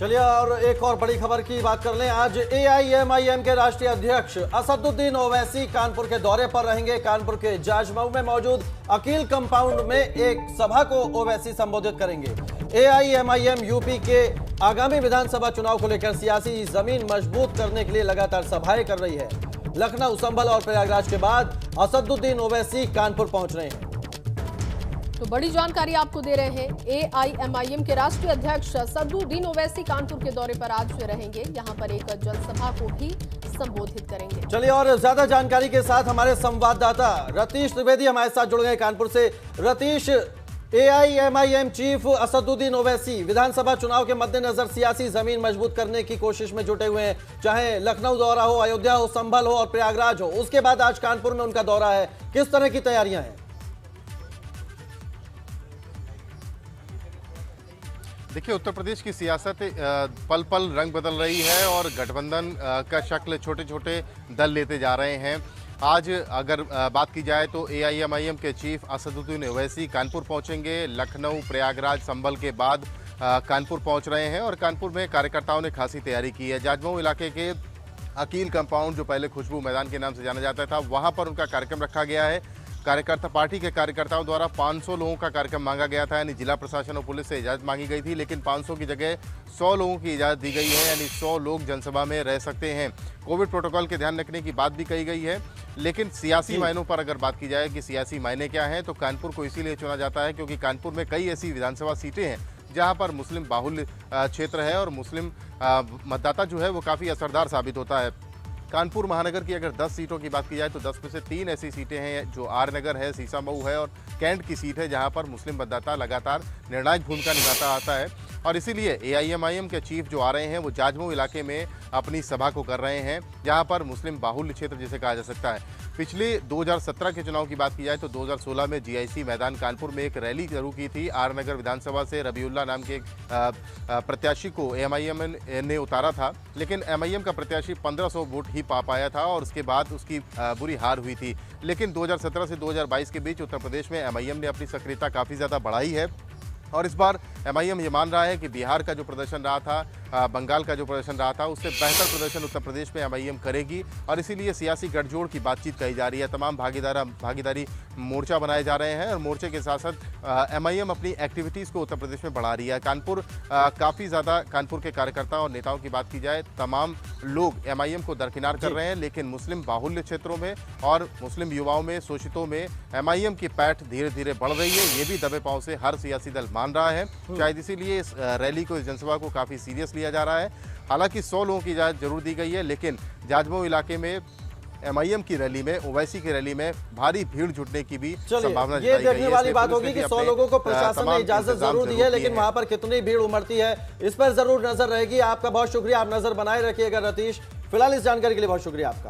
चलिए और एक और बड़ी खबर की बात कर लें। आज एआईएमआईएम के राष्ट्रीय अध्यक्ष असदुद्दीन ओवैसी कानपुर के दौरे पर रहेंगे। कानपुर के जाजमऊ में मौजूद अकील कंपाउंड में एक सभा को ओवैसी संबोधित करेंगे। एआईएमआईएम यूपी के आगामी विधानसभा चुनाव को लेकर सियासी जमीन मजबूत करने के लिए लगातार सभाएं कर रही है। लखनऊ, संभल और प्रयागराज के बाद असदुद्दीन ओवैसी कानपुर पहुंच रहे हैं। तो बड़ी जानकारी आपको दे रहे हैं। एआईएमआईएम के राष्ट्रीय अध्यक्ष असदुद्दीन ओवैसी कानपुर के दौरे पर आज रहेंगे। यहां पर एक जनसभा को भी संबोधित करेंगे। चलिए और ज्यादा जानकारी के साथ हमारे संवाददाता रतीश त्रिवेदी हमारे साथ जुड़ गए कानपुर से। रतीश, एआईएमआईएम चीफ असदुद्दीन ओवैसी विधानसभा चुनाव के मद्देनजर सियासी जमीन मजबूत करने की कोशिश में जुटे हुए हैं। चाहे लखनऊ दौरा हो, अयोध्या हो, संभल हो और प्रयागराज हो, उसके बाद आज कानपुर में उनका दौरा है। किस तरह की तैयारियां हैं? देखिए, उत्तर प्रदेश की सियासत पल पल रंग बदल रही है और गठबंधन का शक्ल छोटे छोटे दल लेते जा रहे हैं। आज अगर बात की जाए तो एआईएमआईएम के चीफ असदुद्दीन ओवैसी कानपुर पहुंचेंगे। लखनऊ, प्रयागराज, संभल के बाद कानपुर पहुंच रहे हैं और कानपुर में कार्यकर्ताओं ने खासी तैयारी की है। जाजमऊ इलाके के अकील कंपाउंड, जो पहले खुशबू मैदान के नाम से जाना जाता था, वहां पर उनका कार्यक्रम रखा गया है। पार्टी के कार्यकर्ताओं द्वारा 500 लोगों का कार्यक्रम मांगा गया था, यानी जिला प्रशासन और पुलिस से इजाज़त मांगी गई थी, लेकिन 500 की जगह 100 लोगों की इजाज़त दी गई है, यानी 100 लोग जनसभा में रह सकते हैं। कोविड प्रोटोकॉल के ध्यान रखने की बात भी कही गई है। लेकिन सियासी मायनों पर अगर बात की जाए कि सियासी मायने क्या हैं, तो कानपुर को इसीलिए चुना जाता है क्योंकि कानपुर में कई ऐसी विधानसभा सीटें हैं जहाँ पर मुस्लिम बाहुल्य क्षेत्र है और मुस्लिम मतदाता जो है वो काफ़ी असरदार साबित होता है। कानपुर महानगर की अगर 10 सीटों की बात की जाए तो 10 में से 3 ऐसी सीटें हैं जो आर नगर है, सीसामऊ है और कैंट की सीट है, जहां पर मुस्लिम मतदाता लगातार निर्णायक भूमिका निभाता आता है। और इसीलिए एआईएमआईएम के चीफ जो आ रहे हैं वो जाजमऊ इलाके में अपनी सभा को कर रहे हैं, जहां पर मुस्लिम बाहुल्य क्षेत्र जिसे कहा जा सकता है। पिछले 2017 के चुनाव की बात की जाए तो 2016 में जीआईसी मैदान कानपुर में एक रैली शुरू की थी। आर नगर विधानसभा से रबीउल्ला नाम के एक प्रत्याशी को एमआईएम ने उतारा था, लेकिन एमआईएम का प्रत्याशी 1500 वोट ही पा पाया था और उसके बाद उसकी बुरी हार हुई थी। लेकिन 2017 से 2022 के बीच उत्तर प्रदेश में एमआईएम ने अपनी सक्रियता काफ़ी ज़्यादा बढ़ाई है और इस बार एमआईएम ये मान रहा है कि बिहार का जो प्रदर्शन रहा था, बंगाल का जो प्रदर्शन रहा था, उससे बेहतर प्रदर्शन उत्तर प्रदेश में एमआईएम करेगी और इसीलिए सियासी गठजोड़ की बातचीत कही जा रही है। तमाम भागीदारी मोर्चा बनाए जा रहे हैं और मोर्चे के साथ साथ एमआईएम अपनी एक्टिविटीज़ को उत्तर प्रदेश में बढ़ा रही है। कानपुर काफ़ी ज़्यादा कानपुर के कार्यकर्ताओं और नेताओं की बात की जाए, तमाम लोग एमआईएम को दरकिनार कर रहे हैं, लेकिन मुस्लिम बाहुल्य क्षेत्रों में और मुस्लिम युवाओं में, शोषितों में एमआईएम की पैठ धीरे धीरे बढ़ रही है। ये भी दबे पांव से हर सियासी दल मान रहा है। शायद इसीलिए इस रैली को, इस जनसभा को काफ़ी सीरियस लिया जा रहा है। हालांकि 100 लोगों की इजाज़त जरूर दी गई है, लेकिन जाजमऊ इलाके में एमआईएम की रैली में, ओवैसी की रैली में भारी भीड़ जुटने की भी संभावना ये देखने वाली बात होगी कि 100 लोगों को प्रशासन ने इजाजत जरूर दी है, लेकिन वहां पर कितनी भीड़ उमड़ती है इस पर जरूर नजर रहेगी। आपका बहुत शुक्रिया, आप नजर बनाए रखिएगा रतीश। फिलहाल इस जानकारी के लिए बहुत शुक्रिया आपका।